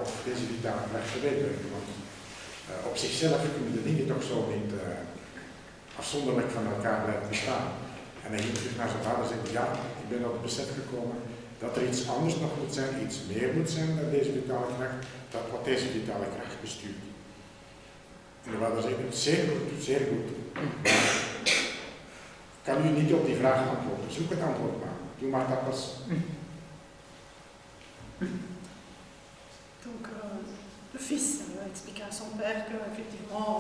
of deze vitale kracht verwijderen. Want op zichzelf kunnen de dingen toch zo niet afzonderlijk van elkaar blijven bestaan. En hij ging terug naar zijn vader en zei, ja, ik ben op het besef gekomen dat er iets anders nog moet zijn, iets meer moet zijn dan deze vitale kracht, dat wat deze vitale kracht bestuurt. En de vader zei, zeer goed, zeer goed. Maar kan u niet op die vraag antwoorden? Zoek het antwoord maar. Doe maar dat pas. Donc, le fils expliqua à son père qu'effectivement,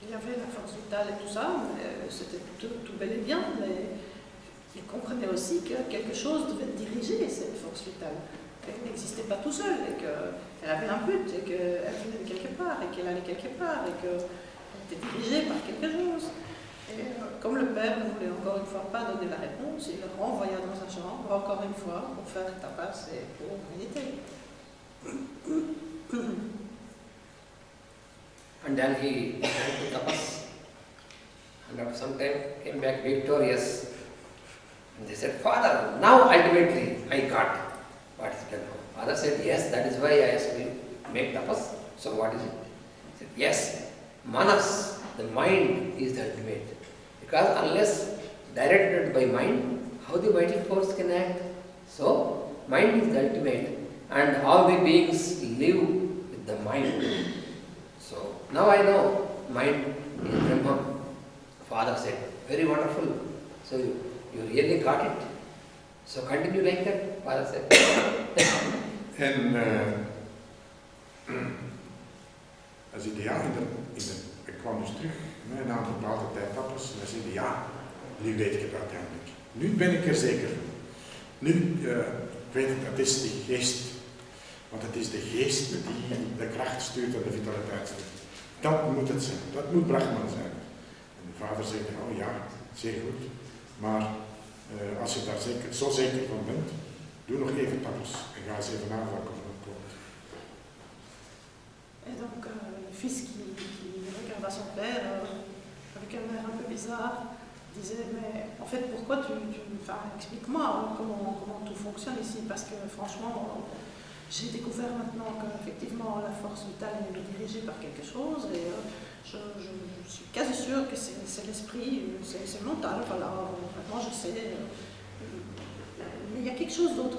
il y avait la force vitale et tout ça, mais c'était tout bel et bien, mais il comprenait aussi que quelque chose devait diriger cette force vitale. Elle n'existait pas tout seul, et qu'elle avait un but, et qu'elle venait de quelque part, et qu'elle allait quelque part, et qu'elle était dirigée par quelque chose. Et comme le père ne voulait encore une fois pas donner la réponse, il le renvoya dans sa chambre, encore une fois, pour faire tapas et pour méditer. And then he went to tapas, and after some time came back victorious. And they said, Father, now ultimately I got what is done. Father said, yes, that is why I asked you to make tapas. So what is it? He said, yes, manas, the mind is the ultimate. Because unless directed by mind, how the vital force can act? So, mind is the ultimate, and all the beings live with the mind. So, now I know mind is Brahman. Father said, very wonderful. So, you really got it. So, continue like that, Father said. En als ideaal ik kwam dus terug na een bepaalde tijd tappers en hij zei, ja, nu weet ik het uiteindelijk. Nu ben ik er zeker van. Nu weet ik, het is de geest. Want het is de geest die de kracht stuurt en de vitaliteit stuurt. Dat moet het zijn. Dat moet Brahman zijn. En de vader zei, oh ja, zeer goed. Maar als je daar zo zeker van bent, doe nog even tappers en ga eens even navragen of dat klopt. Et donc, le fils qui regarda son père avec un air un peu bizarre, disait, mais en fait, pourquoi enfin, explique-moi comment tout fonctionne ici, parce que franchement, j'ai découvert maintenant qu'effectivement la force vitale est dirigée par quelque chose, et je suis quasi sûre que c'est l'esprit, c'est mental, voilà, maintenant je sais, mais il y a quelque chose d'autre.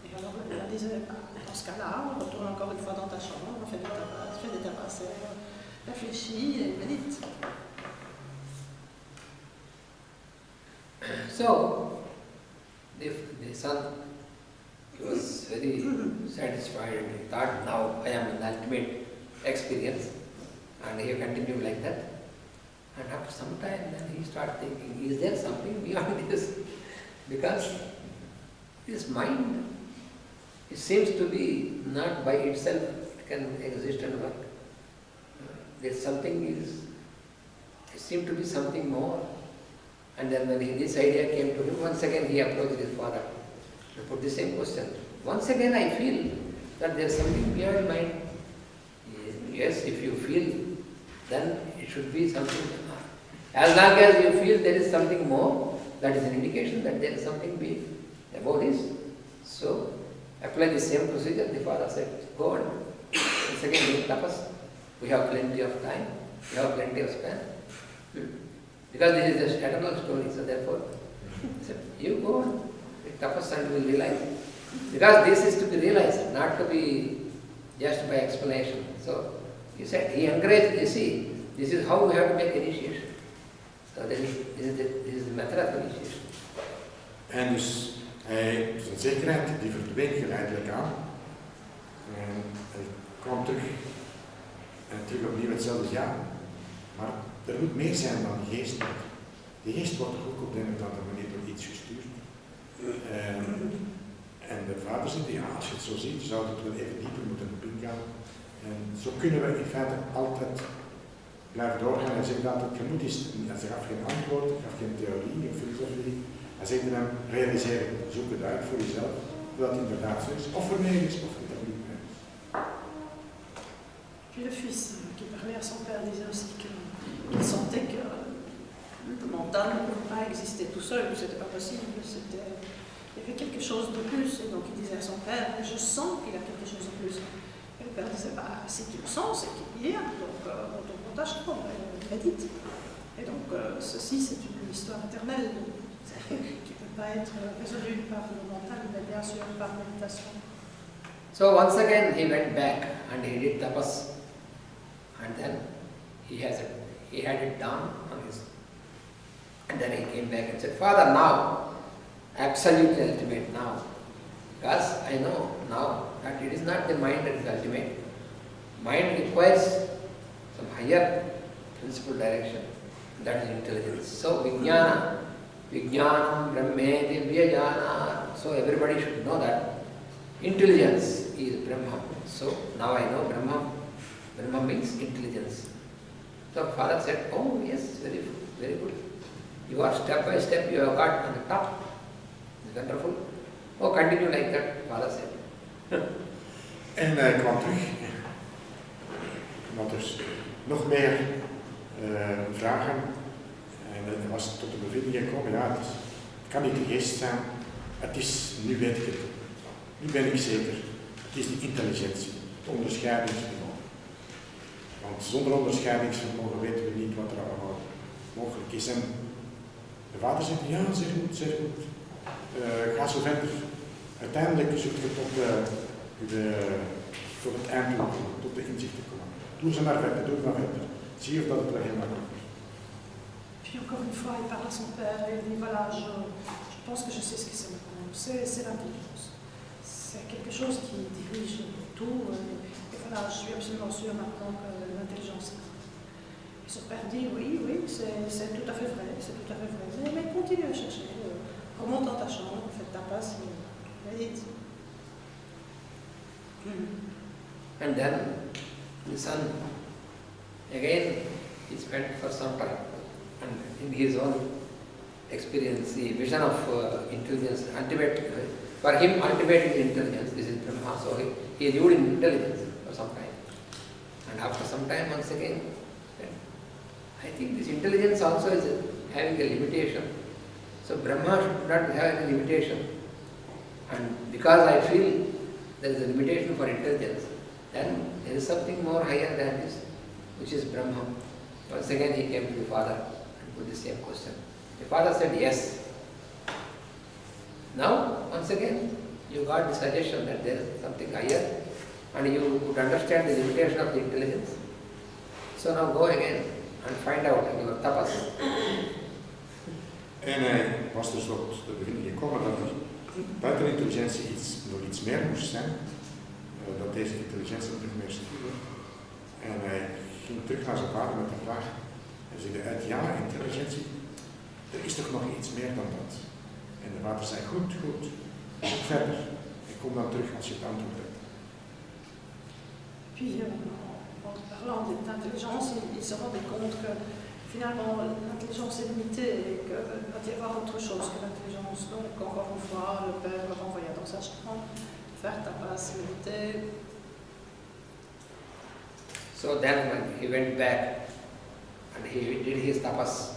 Et alors, elle disait, dans ce cas-là, on retourne encore une fois dans ta chambre, on fait des tapas, réfléchis et médite. So, the son was very satisfied and he thought, now I am in the ultimate experience, and he continued like that. And after some time then he started thinking, is there something beyond this? Because this mind, it seems to be not by itself, it can exist and work. There's something it seemed to be something more. And then when this idea came to him, once again he approached his father to put the same question. Once again I feel that there's something beyond mind. Yes, if you feel, then it should be something. As long as you feel there is something more, that is an indication that there is something big about this. So, apply the same procedure. The father said, go on. Once again, make tapas. We have plenty of time. We have plenty of span. Because this is just eternal story, so therefore, he said, you go on. Make tapas and you will realize. Because this is to be realized, not to be just by explanation. So, he said, he encouraged, you see, this is how we have to make initiation. So, this is the method of initiation. En dus zijn zekerheid die verdween geleidelijk aan. En hij kwam terug. En terug opnieuw hetzelfde, ja. Maar er moet meer zijn dan die geest. Die geest wordt toch ook op de een of andere manier door iets gestuurd. En de vader zei, ja, als je het zo ziet, zou het wel even dieper moeten op ingaan. En zo kunnen we in feite altijd blijven doorgaan. Hij zegt dat je moet eens, hij gaf geen antwoord, hij gaf geen theorie of filosofie. Hij zegt dan, realiseer het, zoek het uit voor jezelf, of dat inderdaad zo is, of er meer is, of dat niet meer is. Puis le fils qui parlait à son père disait aussi qu'il sentait que le mental ne pouvait pas exister tout seul, c'était pas possible, il y avait quelque chose de plus, et donc il disait à son père, je sens qu'il y a quelque chose de plus. Et disait, bah, si tu le sens, c'est qu'il y a, donc retourne dans ta chambre et médite. Et donc ceci, c'est une histoire éternelle qui ne peut pas être résolue par le mental, mais bien sûr par méditation. So once again he went back and he did tapas, and then he had it done on his, and then he came back and said, Father, now, absolutely ultimate now, because I know now that it is not the mind that is ultimate. Mind requires some higher principle direction, that is intelligence. So vijnana, vijnanam brahmeti vyajana. So everybody should know that intelligence is Brahma. So now I know Brahma. Brahma means intelligence. So Father said, oh yes, very good, very good. You are step by step, you have got on the top. It's wonderful. Oh, continue like that, Father said. En hij kwam terug. Want dus nog meer vragen. En hij was tot de bevinding gekomen, ja, het kan niet de geest zijn. Het is, nu weet ik het. Nu ben ik zeker. Het is die intelligentie, het onderscheidingsvermogen. Want zonder onderscheidingsvermogen weten we niet wat er allemaal mogelijk is. En de vader zegt, ja, zeer goed, zeer goed. Ga zo verder. Uiteindelijk zoekt je tot het eind toe komen, tot de inzichten komen. Doe ze maar verder, doe maar verder. Zie je of dat het wel helemaal komt. Puis encore une fois, il parle à son père et il dit, voilà, je pense que je sais ce que c'est maintenant. C'est l'intelligence. C'est quelque chose qui dirige tout. Et voilà, je suis absolument sûre maintenant que l'intelligence est là. Et son père dit, oui, oui, c'est tout à fait vrai, c'est tout à fait vrai. Mais continue à chercher. Remonte dans ta chambre, fais ta passe et médite. And then the son, again, he spent for some time. And in his own experience, the vision of intelligence, ultimate, for him ultimate is intelligence, this is Brahma, so he lived in intelligence for some time. And after some time, once again, I think this intelligence also is having a limitation. So Brahma should not have any limitation. And because I feel there is a limitation for intelligence, then there is something more higher than this, which is Brahma. Once again he came to the father and put the same question. The father said, yes. Now, once again, you got the suggestion that there is something higher and you could understand the limitation of the intelligence. So now go again and find out in your tapas. En hij was dus tot de bevinding gekomen dat er buiten intelligentie nog iets meer moest zijn. Dat deze intelligentie nog meer stuurde. En hij ging terug naar zijn vader met de vraag. Hij zei uit, ja, intelligentie, er is toch nog iets meer dan dat. En de vader zei, goed, goed, zoek verder. En kom dan terug als je het antwoord hebt. Puis, en parlant d'intelligence, il se rendait compte que finalement l'intelligence est limitée et qu'il va y avoir autre chose que l'intelligence. Donc, encore une fois, le père le renvoya dans sa chambre, faire ta passe, méditer. So then when he went back and he did his tapas,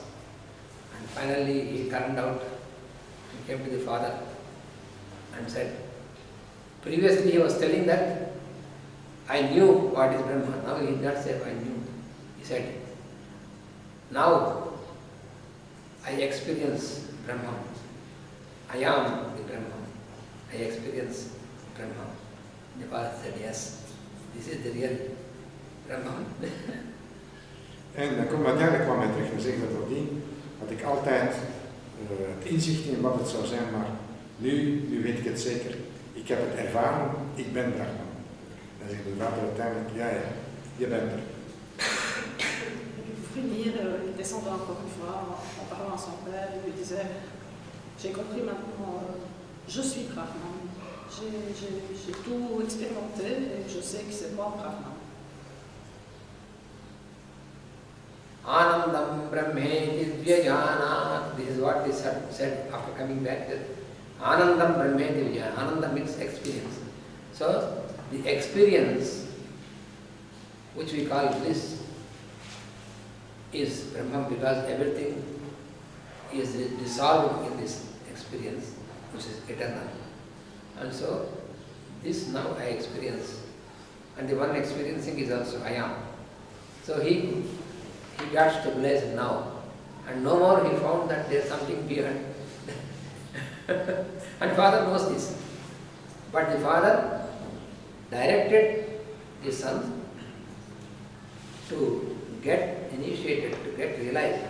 and finally he turned out and came to the father and said, previously he was telling that I knew what is Brahma. Now he did not say I knew. He said, now I experience Brahma. I am the Brahma. I experience Brahma. The father said, yes, this is the real Brahma. En uiteindelijk kwam hij terug en zei dat voordien had ik altijd het inzicht in wat het zou zijn, maar nu weet ik het zeker. Ik heb het ervaren, ik ben Brahman. En zei de vader uiteindelijk, ja, je bent er. Pour finir, il descendait encore une fois en parlant à son père, il lui disait, j'ai compris maintenant, je suis Brahman, j'ai tout expérimenté et je sais que c'est moi Brahman. Anandam brahmeti vyajana. This is what they said after coming back there. Anandam brahmeti vyajana. Ananda means experience. So the experience which we call bliss is Brahman because everything is dissolved in this experience which is eternal. And so this now I experience. and the one experiencing is also I am. So he got stabilized now, and no more he found that there is something beyond. And father knows this. But the father directed the son to get initiated, to get realized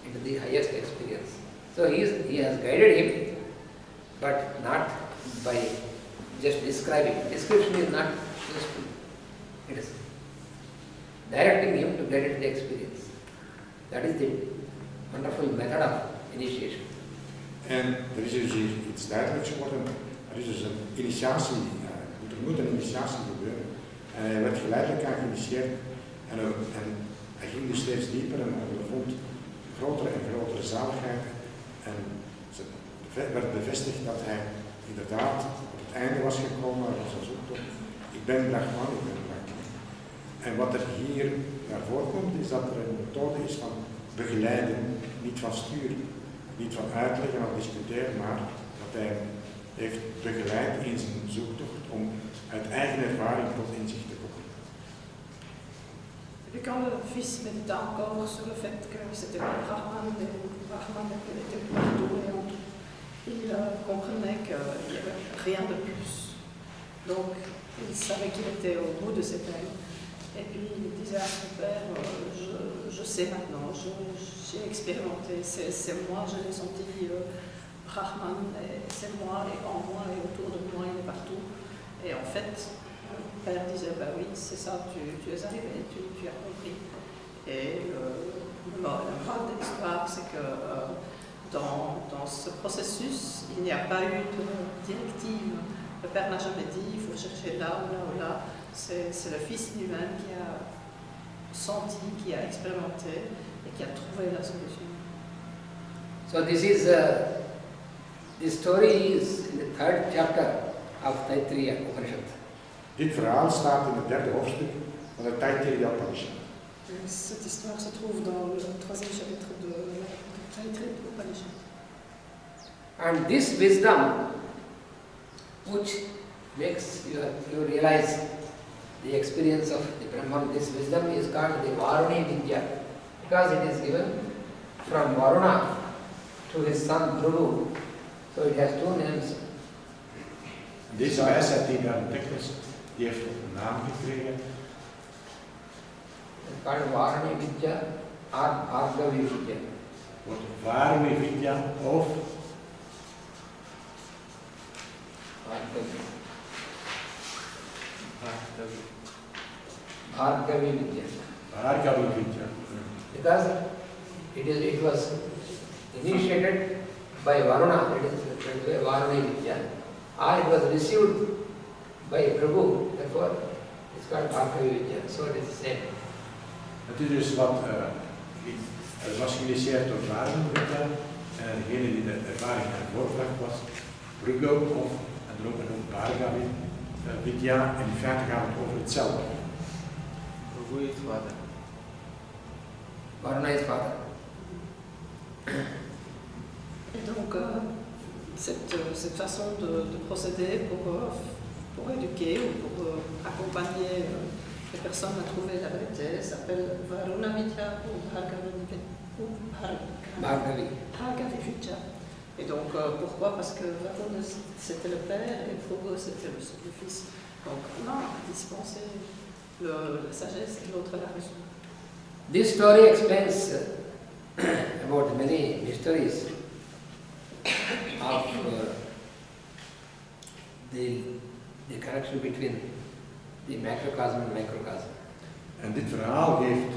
into the highest experience. So he has guided him, but not by just describing. Description is not useful. It is directing him to get into the experience. That is the wonderful method of initiation. En er is dus hier iets duidelijks geworden. Er is dus een initiatie, er moet een initiatie gebeuren. En hij werd geleidelijk aan geïnitieerd. En hij ging dus steeds dieper en ondervond grotere en grotere zaligheid. En het werd bevestigd dat hij inderdaad op het einde was gekomen van zijn zoektocht. Ik ben Brahman, ik ben Brahman. En wat er hier naar voren komt, is dat er een methode is van begeleiden, niet van sturen. Niet van uitleggen of discussiëren, maar dat hij heeft begeleid in zijn zoektocht om uit eigen ervaring tot inzicht te komen. Et puis quand le fils médita encore sur le fait que c'était le Brahman était partout et en tout, il comprenait qu'il n'y avait rien de plus. Donc il savait qu'il était au bout de ses peines. Et puis il disait à son père, je sais maintenant, j'ai expérimenté, c'est moi, je l'ai senti, Brahman, c'est moi, et en moi, et autour de moi, il est partout. Et en fait, le père disait, bah oui, c'est ça, tu es arrivé, tu as compris. Et le moral de l'histoire, c'est que dans ce processus, il n'y a pas eu de directive. Le père n'a jamais dit, il faut chercher là ou là ou là. C'est le fils lui-même qui a senti, qui a expérimenté et qui a trouvé la solution. So this story is in the 3rd chapter of Taittiriya Upanishad. Dit verhaal staat in het 3e hoofdstuk van de Taittiriya Upanishad. Cette histoire se trouve dans le 3e chapitre de Taittiriya Upanishad. And this wisdom, which makes you realize the experience of the Brahman, this wisdom is called the Varuni Vidya, because it is given from Varuna to his son Dhruvu. So it has 2 names. Deze wijsheid die daar ontdekt is, die heeft ook een naam gekregen. It's called Varuni Vidya or Bhargavi Vidya. Wordt Varuni Vidya of Bhargavi Vidya. Bhargavi Vidya. Because it was initiated by Varuna, it is Varuni Vidya, or it was received by Prabhu, therefore it's called Bhargavi Vidya. So it is the same. Het is dus wat, het was geïnitieerd door Varuni Vidya en degene die de ervaring naar voren bracht was Prabhu of en er ook genoemd Bhargavi Vidya. En in feite gaat het over hetzelfde. Who is father? Varuna is father. Et donc, cette façon de procéder pour éduquer ou pour accompagner les personnes à trouver la vérité s'appelle Varuna Vidya ou Bhargavi Vidya. Et donc, pourquoi? Parce que Varuna c'était le père et Prabhu c'était le fils. Donc, on a dispensé la sagesse et l'autre la raison. This story explains about many mysteries of the connection between the macrocosm and microcosm. En dit verhaal geeft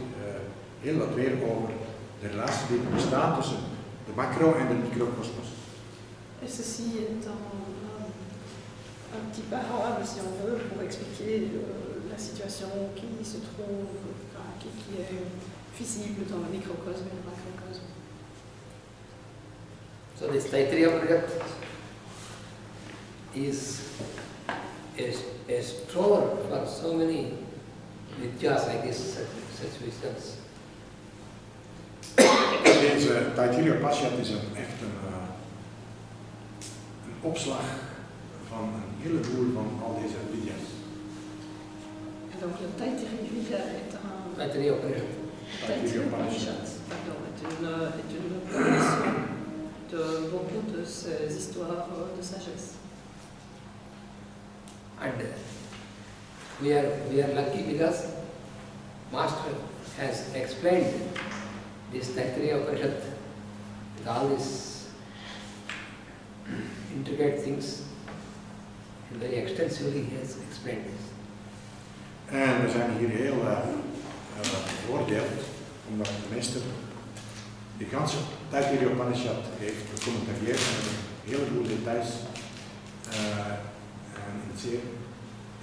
heel wat weer over de relatie die er bestaat tussen de macro- en de microcosmos. Et ceci est un petit parable, si on veut, pour expliquer la situation qui se trouve, qui est visible dans le microcosme et le macrocosme. So this Taittiriya Upanishad is a store for so many vidyas like this, such wisdoms. Deze Taittiriya Upanishad is echt een opslag van een heleboel van al deze vidyas. Donc le Taittiriya est un... Taittiriya Upanishad. Taittiriya Upanishad, pardon, est une progression de beaucoup de ces histoires de sagesse. And we are lucky because Master has explained this Taittiriya Upanishad with all these intricate things, and very extensively he has explained this. En we zijn hier heel bevoordeeld, omdat de meester die ganse Taittiriya Upanishad heeft gecommentarieerd met een heleboel details en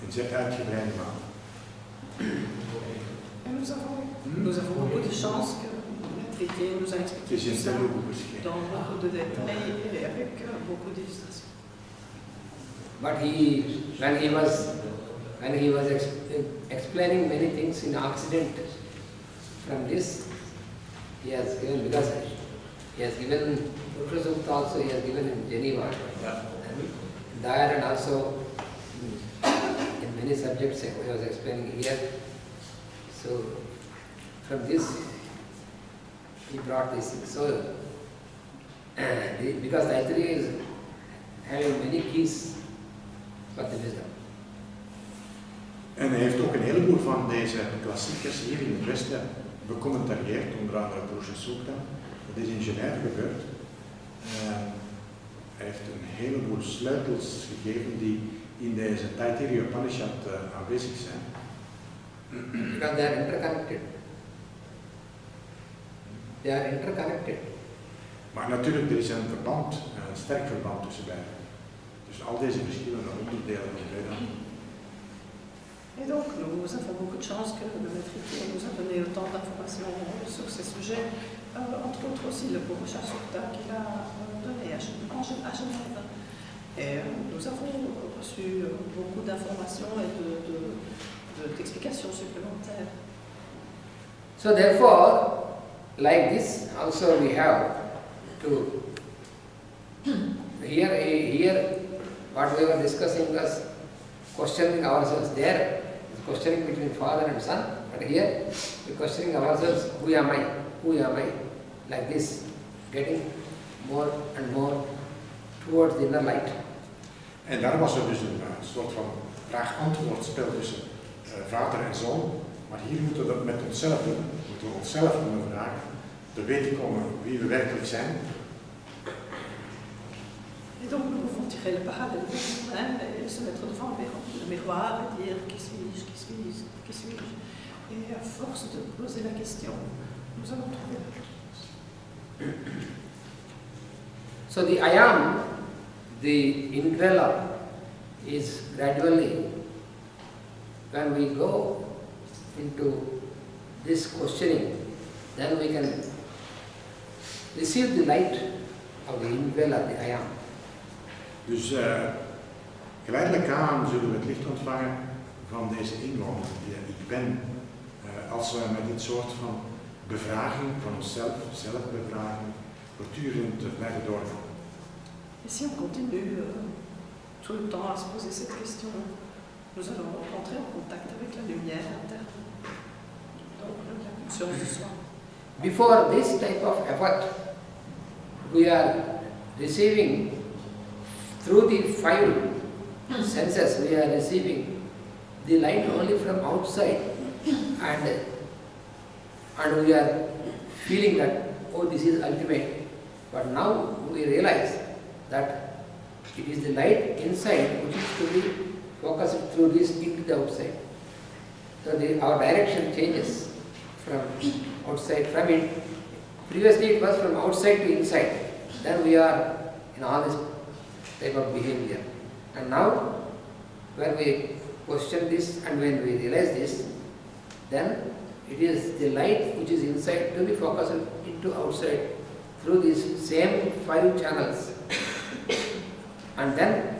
in zeer uitgebreide mate. Et nous avons beaucoup de chance que Maître Ekkirala nous a expliqué tout ça dans beaucoup de détails et avec beaucoup d'illustrations. But when he was explaining many things in Occident, from this he has given, because he has given Purusha Sukta also, he has given in Geneva, and there, and also in many subjects he was explaining here. So from this he brought this. So because Taittiriya is having many keys for the wisdom. En hij heeft ook een heleboel van deze klassiekers hier in het Westen becommentarieerd, onder andere Purusha Sukta. Dat is in Genève gebeurd. Hij heeft een heleboel sleutels gegeven die in deze Taittiriya Upanishad aanwezig zijn. Because they are interconnected. They are interconnected. Maar natuurlijk, er is een verband, een sterk verband tussen beiden. Dus al deze verschillende onderdelen van Veda. Et donc nous avons beaucoup de chance que le Maître Ekkirala nous a donné autant d'informations sur ces sujets, entre autres aussi le Purusha Sukta qu'il a donné à Genève. Et nous avons reçu beaucoup d'informations et d'explications supplémentaires. So therefore, like this also we have to here what we were discussing was questioning ourselves. There is questioning between father and son, but here we are questioning ourselves, who am I? Who am I? Like this, getting more and more towards the inner light. En daar was er dus een soort van vraag-antwoordspel tussen vader en zoon. Maar hier moeten we dat met onszelf doen. We moeten onszelf kunnen vragen. Te weten komen wie we werkelijk zijn. Et donc nous pouvons tirer le parallèle de nous-mêmes et se mettre devant le miroir et dire qui suis-je, qui suis-je, qui suis-je. Et à force de poser la question, nous allons trouver la réponse. So the I am, the indweller, is gradually, when we go into this questioning, then we can receive the light of the indweller, the I am. Dus geleidelijk aan zullen we het licht ontvangen van deze inwoner, die ik ben. Als we met dit soort van bevraging van onszelf, zelfbevraging, voortdurend blijven doorgaan. Et si on continue tout le temps à se poser cette question, nous allons rentrer en contact avec la lumière interne, donc la conscience de soi. Before this type of effort, we are receiving through the five senses, we are receiving the light only from outside, and we are feeling that, oh, this is ultimate. But now we realize that it is the light inside which is to be focused through this into the outside. So our direction changes from outside, from it. Previously it was from outside to inside. Then we are in all this type of behavior. And now, when we question this and when we realize this, then it is the light which is inside to be focused into outside through these same five channels. And then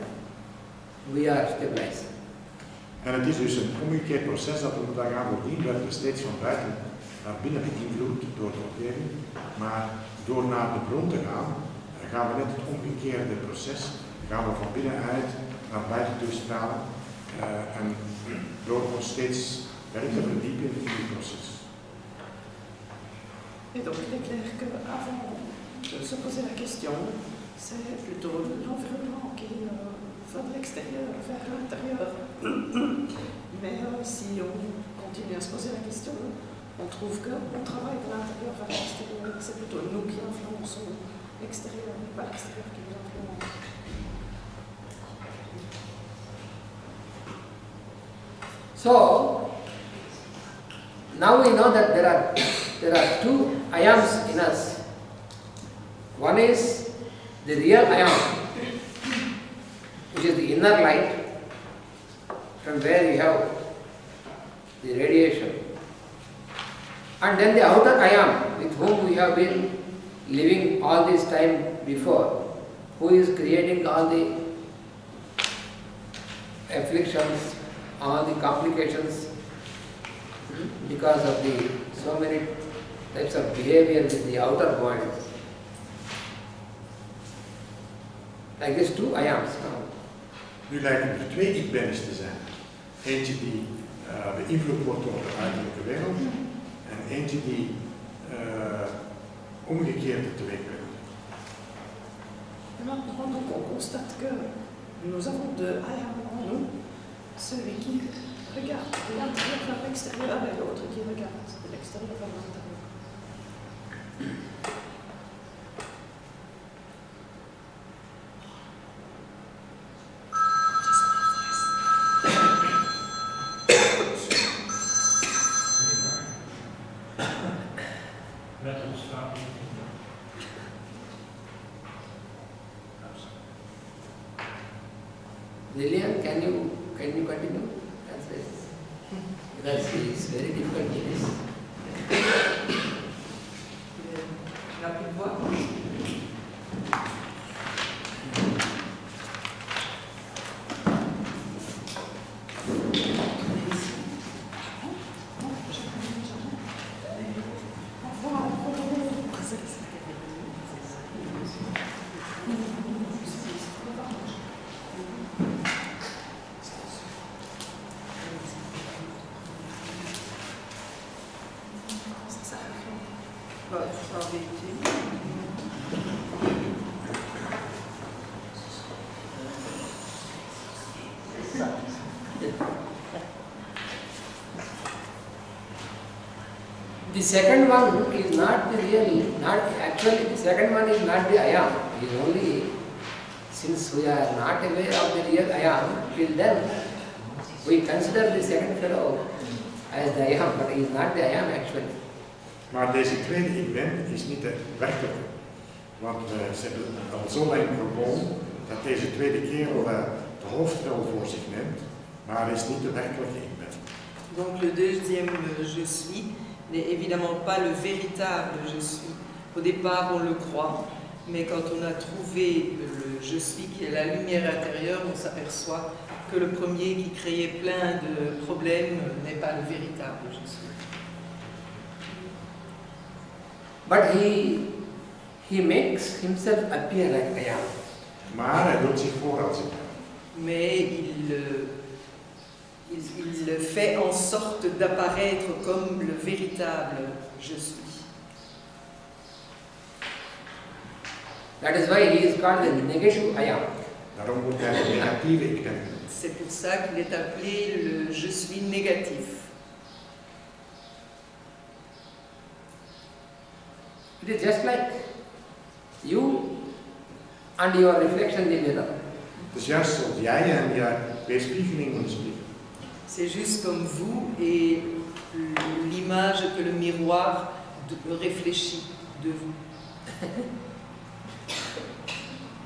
we are stabilized. En het is dus een omgekeerd proces dat we moeten gaan voordien, werd er steeds van buiten naar binnen beïnvloed door de omgeving. Maar door naar de bron te gaan, gaan we net het omgekeerde proces, gaan we van binnenuit naar buiten toe stralen en door ons steeds verder te verdiepen in dit proces. Et donc il est clair qu'avant de se poser la question, c'est plutôt l'environnement qui va de l'extérieur vers l'intérieur. Mais si on continue à se poser la question, on trouve qu'on travaille de l'intérieur vers l'extérieur. C'est plutôt nous qui influençons l'extérieur, pas l'extérieur qui nous influence. So, now we know that there are two ayams in us. One is the real ayam, which is the inner light, from where you have the radiation. And then the outer ayam, with whom we have been living all this time before, who is creating all the afflictions, all the complications because of the so many types of behavior with the outer world. Like these two ayams now. Nu lijken er twee ik-bens te zijn. Eentje die beïnvloed wordt door de uiterlijke wereld en eentje die omgekeerde teweeg brengt. Et maintenant, donc, on constate que nous avons deux ayams en nous, celui qui regarde de l'intérieur vers l'extérieur et l'autre qui regarde de l'extérieur vers l'intérieur. Lillian, can you continue? Because it is very difficult to this. La plus voix. The second one is not the real, the second one is not the ayam. It is only, since we are not aware of the real ayam, till then we consider the second fellow as the ayam, but he is not the ayam actually. Maar deze tweede ik-ben is niet de werkelijke. Want ze hebben al zo lang gewoon dat deze tweede kerel de hoofdrol voor zich neemt, maar hij is niet de werkelijke ik-ben. Donc le deuxième je suis n'est évidemment pas le véritable je suis. Au départ on le croit, mais quand on a trouvé le je suis qui est la lumière intérieure, on s'aperçoit que le premier qui créait plein de problèmes n'est pas le véritable je suis. But he makes himself appear like ayam. Maar hij doet zich voor als ik. Mais il fait en sorte d'apparaître comme le véritable je suis. That is why he is called the negative ayam. Daarom wordt hij de negatieve ik-ben genoemd. C'est pour ça qu'il est appelé le je suis négatif. It is just like you and your reflection in the mirror. Het is juist zoals jij en je weerspiegeling in de spiegel. C'est juste comme vous et l'image que le miroir réfléchit de vous.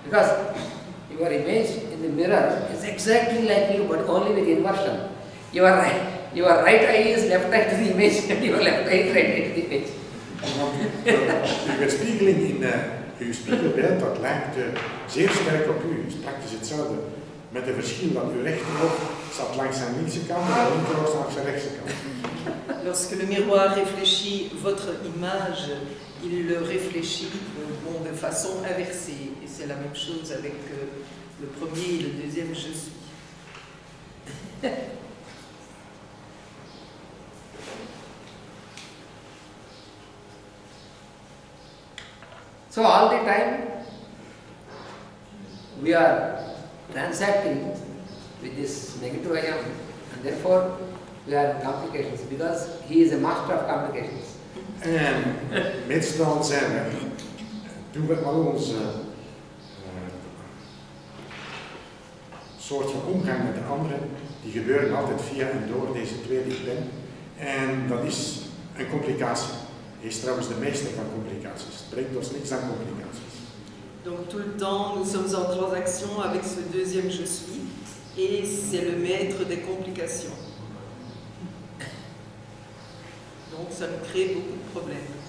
Because your image in the mirror is exactly like you, but only with inversion. Your right eye is left eye to the image, and your left eye is right eye to the image. De weerspiegeling in uw spiegelbeeld, dat lijkt zeer sterk op u. Het is praktisch hetzelfde. Met het verschil dat uw rechteroog staat langs zijn linkse kant en uw linkeroog staat langs zijn rechtse kant. Lorsque le miroir réfléchit votre image, il le réfléchit de façon inversée. Et c'est la même chose avec le premier et le deuxième je suis. So all the time we are transacting with this negative I am, and therefore we are in complications because he is a master of complications. En meestal doen we al onze soort van omgang met de anderen, die gebeuren altijd via en door deze tweede ik ben. En dat is een complicatie. Hij is trouwens de meester van complicaties. Het brengt ons niks aan complicaties. Donc tout le temps, nous sommes en transaction avec ce deuxième je suis, et c'est le maître des complications. Donc ça nous crée beaucoup de problèmes.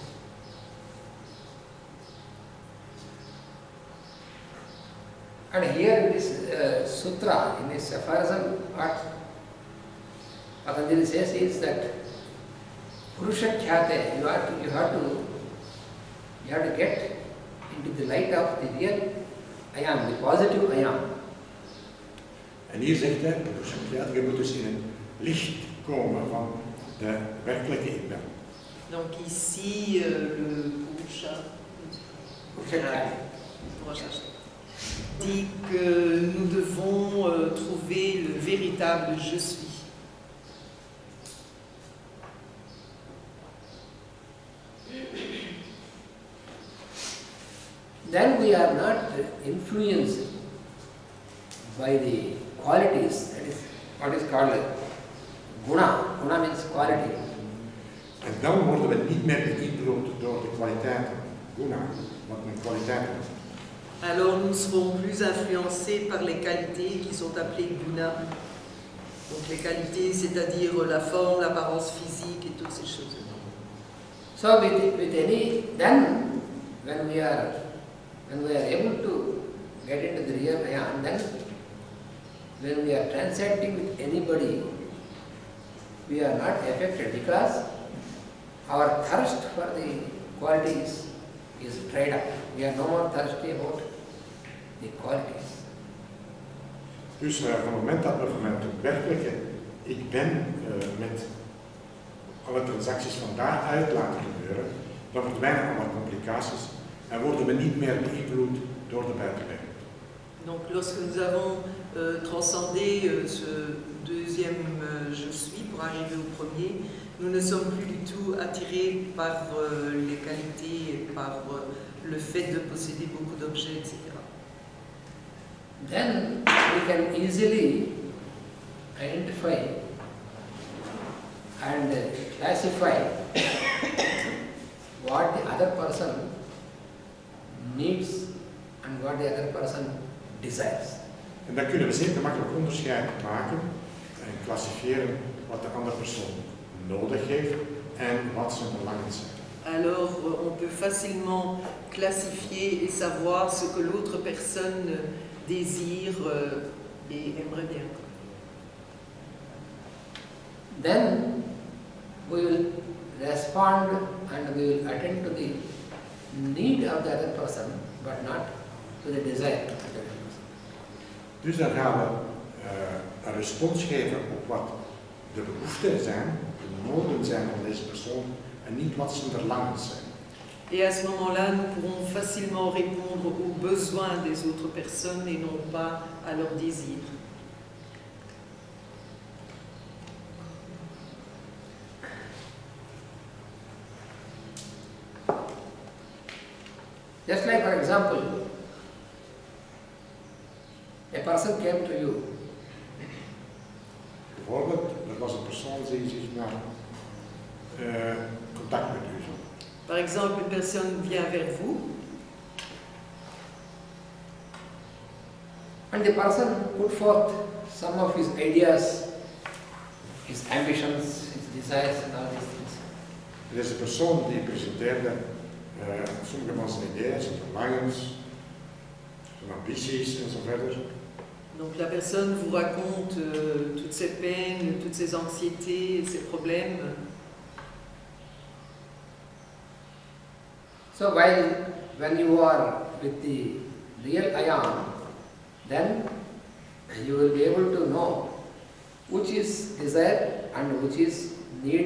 And here in this sutra, in this aphorism, what Patanjali says is that Purusha Khyate, you have to get into the light of the real I am, the positive I am. En hier zegt hij, je moet dus in het licht komen van de werkelijke ik ben. Donc ici, le Purusha dit que nous devons trouver le véritable je suis. Then we are not influenced by the qualities, that is what is called guna. Guna means quality. En dan worden we niet meer beïnvloed door de kwaliteiten. Guna, wat een kwaliteit is. Alors nous serons plus influencés par les qualités qui sont appelées guna. Donc les qualités, c'est-à-dire la forme, l'apparence physique et toutes ces choses. So with any, then when we are able to get into the real I am, then when we are transacting with anybody, we are not affected because our thirst for the qualities is dried up. We are no more thirsty about the qualities. Dus van het moment dat we vanuit het werkelijke ik ben met alle transacties van daaruit laten gebeuren, dan verdwijnen alle complicaties en worden we niet meer beïnvloed door de buitenwereld. Donc lorsque nous avons transcendé ce deuxième je suis pour arriver au premier, nous ne sommes plus du tout attirés par les qualités, par le fait de posséder beaucoup d'objets, etc. Then we can easily identify and classify what the other person needs and what the other person desires. En dan kunnen we zeer gemakkelijk onderscheid maken en klassifiëren wat de andere persoon nodig heeft en wat zijn verlangens zijn. Alors on peut facilement classifier et savoir ce que l'autre personne désire et aimerait bien. Then we will respond and we will attend to the need of the other person, but not to the desire of the other person. Dus dan gaan we een respons geven op wat de behoeften zijn, de noden zijn van deze persoon en niet wat zijn verlangens zijn. Et à ce moment-là, nous pourrons facilement répondre aux besoins des autres personnes et non pas à leurs désirs. Just like, for example, a person came to you. Bijvoorbeeld, er was een persoon die zich naar contact met u zocht. Par exemple, une personne vient vers vous And the person put forth some of his ideas, his ambitions, his desires and all these things. Deze persoon die presenteerde sommige van zijn ideeën, zijn verlangens, zijn ambities en zo verder. Donc la personne vous raconte toutes ses peines, toutes ses anxiétés, ses problèmes. So when you are with the real I am, then you will be able to know which is desire and which is need